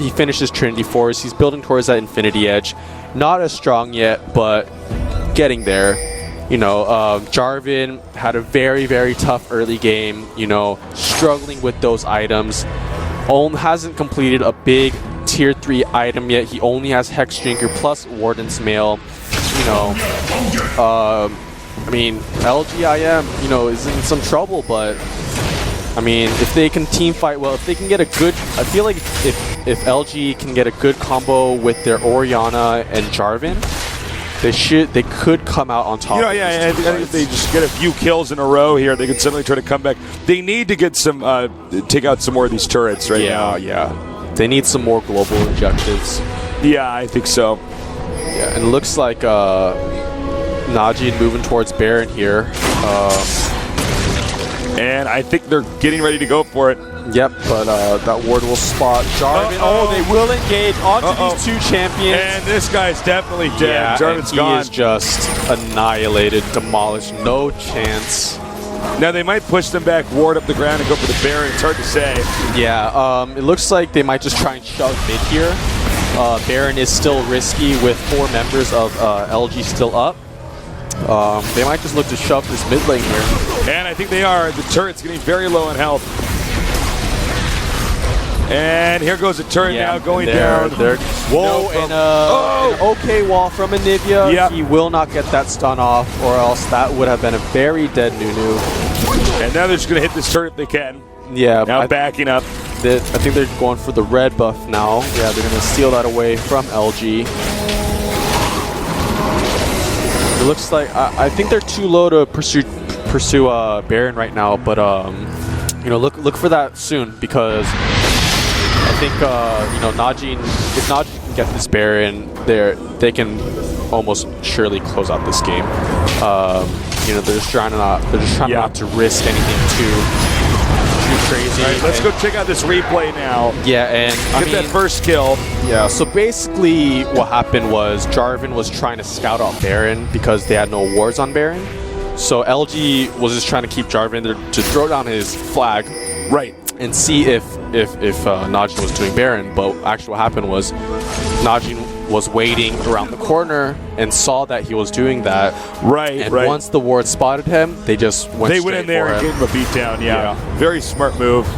he finishes Trinity Force. He's building towards that Infinity Edge. Not as strong yet, but getting there. Jarvan had a very, very tough early game, struggling with those items. Hasn't completed a big tier 3 item yet. He only has Hex Drinker plus Warden's Mail. I mean, LGIM, is in some trouble, but I mean, if they can team fight well, if they can get a good, I feel like if LG can get a good combo with their Orianna and Jarvan, they could come out on top. I think if they just get a few kills in a row here, they could suddenly try to come back. They need to get some, take out some more of these turrets right now. Yeah. They need some more global objectives. Yeah, I think so. Yeah, and it looks like Najin moving towards Baron here. And I think they're getting ready to go for it. Yep, but that ward will spot Jarvan. They will engage onto these 2 champions. And this guy's definitely dead. Yeah, Jarvan's he gone. is just annihilated, demolished, no chance. Now they might push them back, ward up the ground, and go for the Baron. It's hard to say. Yeah, it looks like they might just try and shove mid here. Baron is still risky with 4 members of LG still up. They might just look to shove this mid lane here. And I think they are. The turret's getting very low on health. And here goes the turret now going down. Whoa, and an okay wall from Anivia. Yep. He will not get that stun off, or else that would have been a very dead Nunu. And now they're just going to hit this turret if they can. Yeah. Now backing up. I think they're going for the red buff now. Yeah, they're going to steal that away from LG. It looks like I think they're too low to pursue Baron right now, but you know, look for that soon, because I think you know, Najin, if Najin can get this Baron, they can almost surely close out this game. You know, they're just trying not to risk anything too crazy. All right, let's go check out this replay now. Yeah, and get that first kill. Yeah, so basically what happened was Jarvan was trying to scout out Baron because they had no wards on Baron. So LG was just trying to keep Jarvan there to throw down his flag, right, and see if Najin was doing Baron. But actually what happened was Najin was waiting around the corner and saw that he was doing that. Right, and once the ward spotted him, they just went in there and gave him a beatdown. Yeah, very smart move.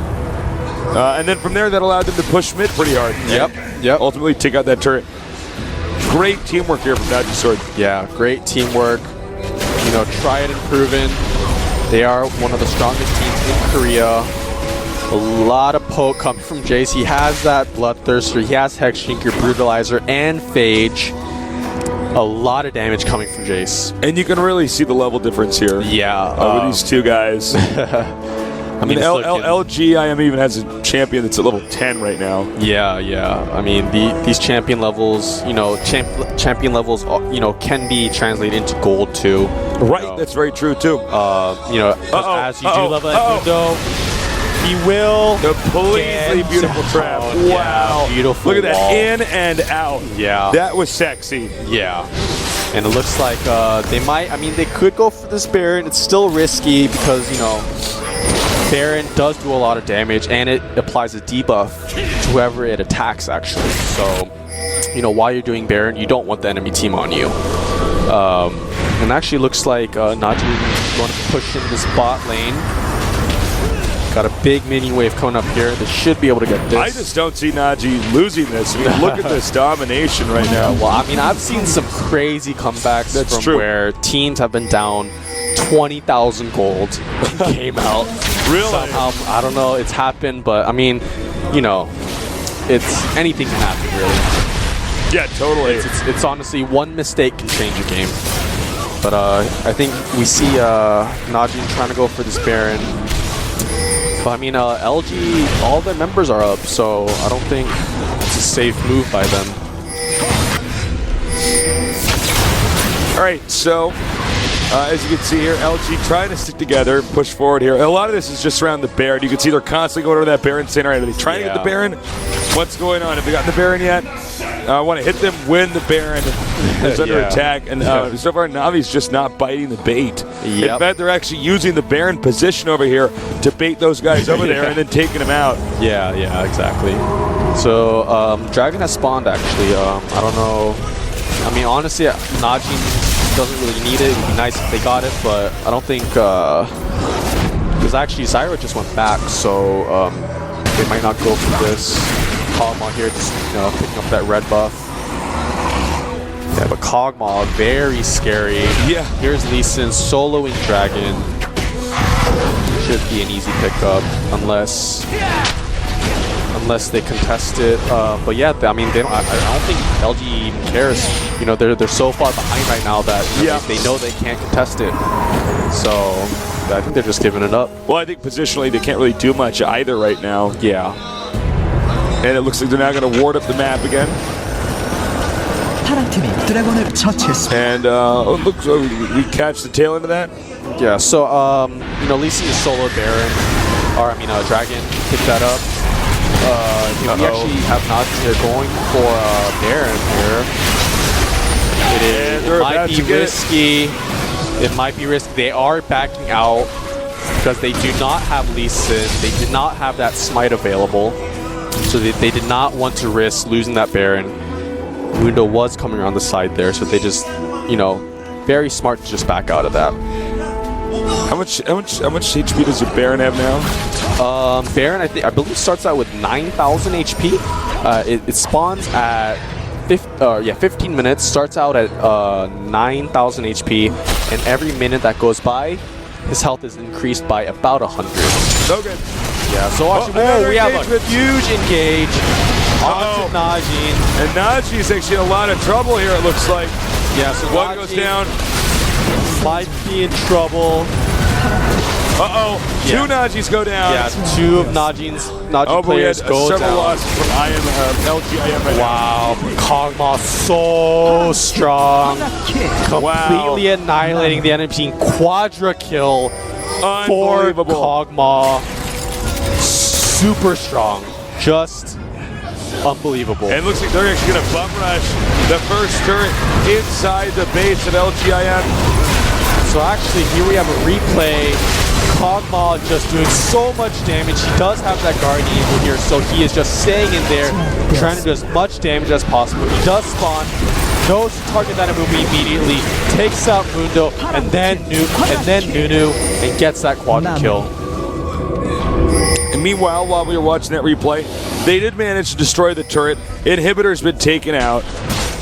And then from there, that allowed them to push mid pretty hard. Yep. Ultimately, take out that turret. Great teamwork here from Najin Sword. Yeah, great teamwork. You know, tried and proven. They are one of the strongest teams in Korea. A lot of poke coming from Jace. He has that Bloodthirster, he has Hexshinker, Brutalizer, and Phage. A lot of damage coming from Jace. And you can really see the level difference here. Yeah. With these two guys. I mean, LG even has a champion that's at level 10 right now. Yeah. I mean, these champion levels, you know, champion levels, you know, can be translated into gold too. Right, you know. that's very true too. You know, as you do level up, though, he will. Completely beautiful trap. Wow. Yeah, beautiful. Look at wall. that, in and out. Yeah. That was sexy. Yeah. And it looks like they might, I mean, they could go for this Baron. It's still risky because, you know, Baron does do a lot of damage, and it applies a debuff to whoever it attacks, actually. So, you know, while you're doing Baron, you don't want the enemy team on you. And actually looks like Najin going to push in this bot lane. Got a big mini wave coming up here. They should be able to get this. I just don't see Najin losing this. I mean, look at this domination right now. Well, I mean, I've seen some crazy comebacks where teams have been down 20,000 gold and came out. Really? Somehow, I don't know, it's happened, but I mean, you know, anything can happen, really. Yeah, totally. It's honestly, one mistake can change a game. But I think we see Najin trying to go for this Baron. But I mean, LG, all their members are up, so I don't think it's a safe move by them. All right, so as you can see here, LG trying to stick together, push forward here. A lot of this is just around the Baron. You can see they're constantly going over that Baron, saying, all right, are they trying to get the Baron? What's going on? Have they gotten the Baron yet? I want to hit them when the Baron is under attack. And so far, Navi's just not biting the bait. In fact, they're actually using the Baron position over here to bait those guys over there and then taking them out. Yeah, exactly. So, Dragon has spawned, actually. I don't know. I mean, honestly, Najin doesn't really need it. It would be nice if they got it, but I don't think... because actually, Zyra just went back, so they might not go for this. Kog'Maw here, just picking up that red buff. Yeah, but Kog'Maw, very scary. Yeah. Here's Lee Sin soloing Dragon. Should be an easy pickup, unless they contest it. But yeah, I mean, they don't. I don't think LG even cares. You know, they're so far behind right now that they know they can't contest it. So I think they're just giving it up. Well, I think positionally they can't really do much either right now. Yeah. And it looks like they're now going to ward up the map again. And it looks like we catch the tail end of that. Yeah, so you know, Lee Sin is solo Baron, or I mean Dragon, pick that up. We actually have Najin here going for Baron here. It might be risky. It might be risky. They are backing out. because they do not have Lee Sin. They did not have that smite available. So they did not want to risk losing that Baron. Mundo was coming around the side there, so they just, you know, very smart to just back out of that. How much HP does your Baron have now? Baron, I believe starts out with 9,000 HP. It spawns at 15 minutes, starts out at 9,000 HP, and every minute that goes by, his health is increased by about 100. Okay. Yeah, so actually, we have a huge engage onto Najin. And Naji's actually in a lot of trouble here, it looks like. Yeah, so one goes down. Might be in trouble. Uh-oh, two Najis go down. Yeah, two of Najin players go down. Several losses from LGIM right wow, Kog'Maw so strong. Completely annihilating the enemy team. Quadra kill for Kog'Maw. Super strong. Just unbelievable. And it looks like they're actually going to bum rush the first turret inside the base of LGIM. So actually, here we have a replay. Kog'Maw just doing so much damage. He does have that Guardian Eagle here, so he is just staying in there, trying to do as much damage as possible. He does spawn, knows to target that movie immediately, takes out Mundo, and then Nunu, and gets that quadra kill. And meanwhile, while we were watching that replay, they did manage to destroy the turret. Inhibitor's been taken out.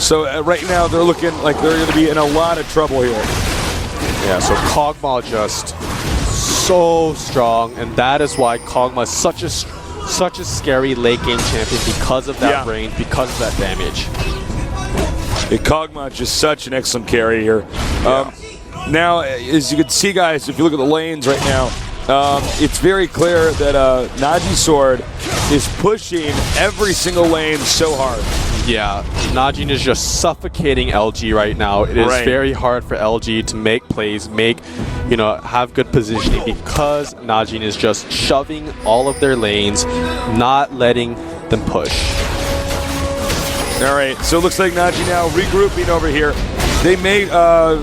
So right now, they're looking like they're going to be in a lot of trouble here. Yeah, so Kog'Maw just so strong, and that is why Kog'Maw is such a scary late game champion, because of that range, because of that damage. Kog'Maw just such an excellent carry here. Now, as you can see, guys, if you look at the lanes right now, it's very clear that Naji's sword is pushing every single lane so hard. Yeah, Najin is just suffocating LG right now. It is very hard for LG to make plays, have good positioning, because Najin is just shoving all of their lanes, not letting them push. All right, so it looks like Najin now regrouping over here. They may, I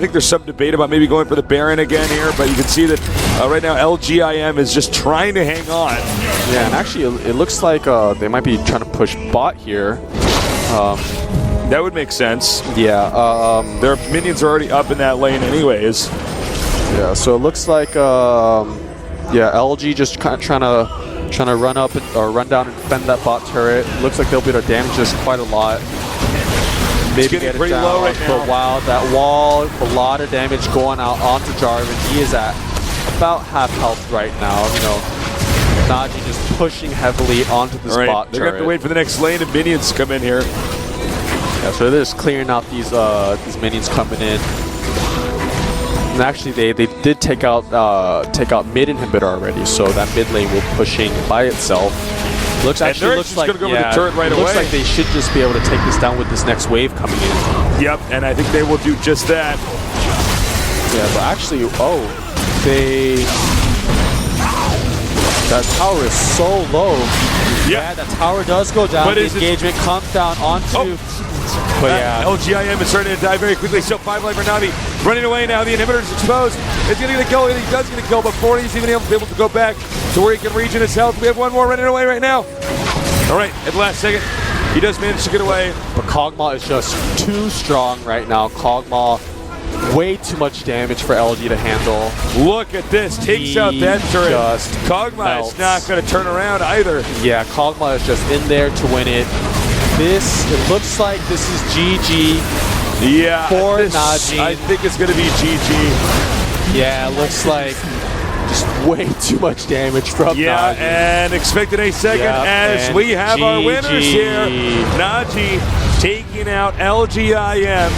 think there's some debate about maybe going for the Baron again here, but you can see that right now LGIM is just trying to hang on. Yeah, and actually it looks like they might be trying to push bot here. That would make sense. Yeah. Their minions are already up in that lane anyways. Yeah, so it looks like, LG just kind of trying to run up or run down and defend that bot turret. Looks like they'll be able to damage this quite a lot. Maybe get it down, low right now. But wow, that wall, a lot of damage going out onto Jarvan. He is at about half health right now. Najin is pushing heavily onto this bot turret. They're going to have to wait for the next lane of minions to come in here. Yeah, so they're just clearing out these minions coming in. And actually, they did take out mid inhibitor already, so that mid lane will pushing by itself. Looks like go over the turret right away. Looks like they should just be able to take this down with this next wave coming in. Yep, and I think they will do just that. Yeah, but actually, that tower is so low. Yeah, that tower does go down. But the engagement comes down onto. But LGIM is starting to die very quickly. So 5 life for Navi running away now. The inhibitor is exposed. It's going to get a kill. He does get a kill before he's even able to go back to where he can regen his health. We have one more running away right now. All right, at the last second, he does manage to get away. But Kog'Maw is just too strong right now. Kog'Maw, way too much damage for LG to handle. Look at this. Takes out that turret. Kog'Maw is not going to turn around either. Yeah, Kog'Maw is just in there to win it. It looks like this is GG for Najin. I think it's going to be GG. Yeah, it looks like just way too much damage from Najin. And expect in a second as we have our winners here. Najin taking out LGIM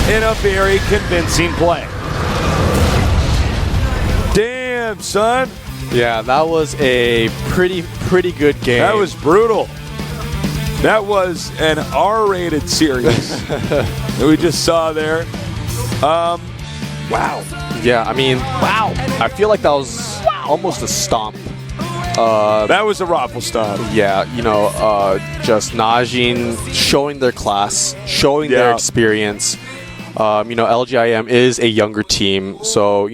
in a very convincing play. Damn, son. Yeah, that was a pretty good game. That was brutal. That was an R-rated series that we just saw there. Wow. Yeah, I mean, wow. I feel like that was almost a stomp. That was a raffle stomp. Yeah, just Najin showing their class, showing their experience. LGIM is a younger team, so,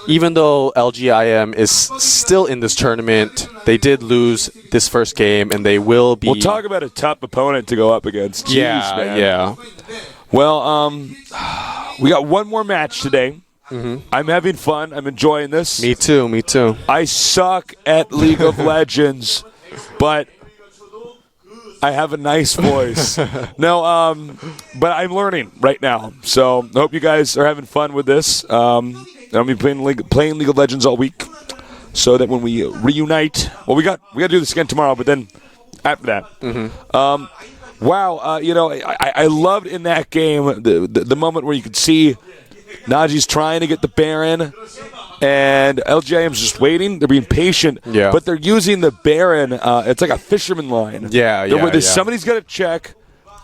even though LGIM is still in this tournament, they did lose this first game, and they will be. We'll talk about a tough opponent to go up against. Jeez, man. Yeah. Well, we got one more match today. I'm having fun. I'm enjoying this. Me too. I suck at League of Legends, but I have a nice voice. No, but I'm learning right now. So I hope you guys are having fun with this. I'll be playing League of Legends all week, so that when we reunite, well, we got to do this again tomorrow. But then after that, wow, I loved in that game the moment where you could see Najin's trying to get the Baron, and LGIM's just waiting. They're being patient, but they're using the Baron. It's like a fisherman line. Somebody's got to check,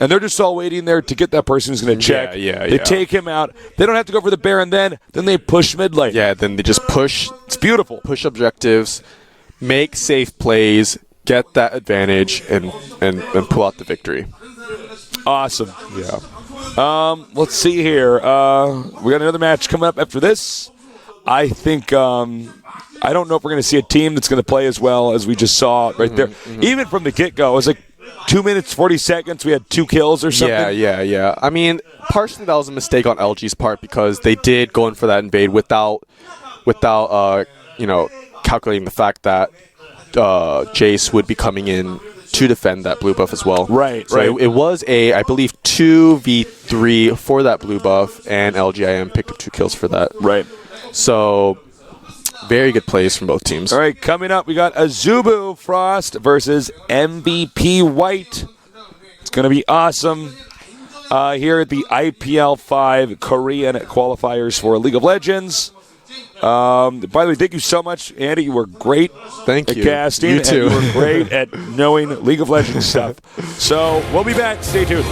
and they're just all waiting there to get that person who's going to check. They take him out. They don't have to go for the Baron then they push mid lane. Yeah, then they just push. It's beautiful. Push objectives, make safe plays, get that advantage, and pull out the victory. Awesome. Yeah. Let's see here. We got another match coming up after this. I think I don't know if we're going to see a team that's going to play as well as we just saw right there. Even from the get-go, it was like 2 minutes, 40 seconds. We had 2 kills or something. Yeah. I mean, partially that was a mistake on LG's part because they did go in for that invade without calculating the fact that Jace would be coming in to defend that blue buff as well. Right. It was I believe 2v3 for that blue buff, and LGIM picked up 2 kills for that. Right. So, very good plays from both teams. All right, coming up, we got Azubu Frost versus MVP White. It's going to be awesome here at the IPL5 Korean Qualifiers for League of Legends. By the way, thank you so much, Andy. You were great at casting. You too. And you were great at knowing League of Legends stuff. So we'll be back. Stay tuned.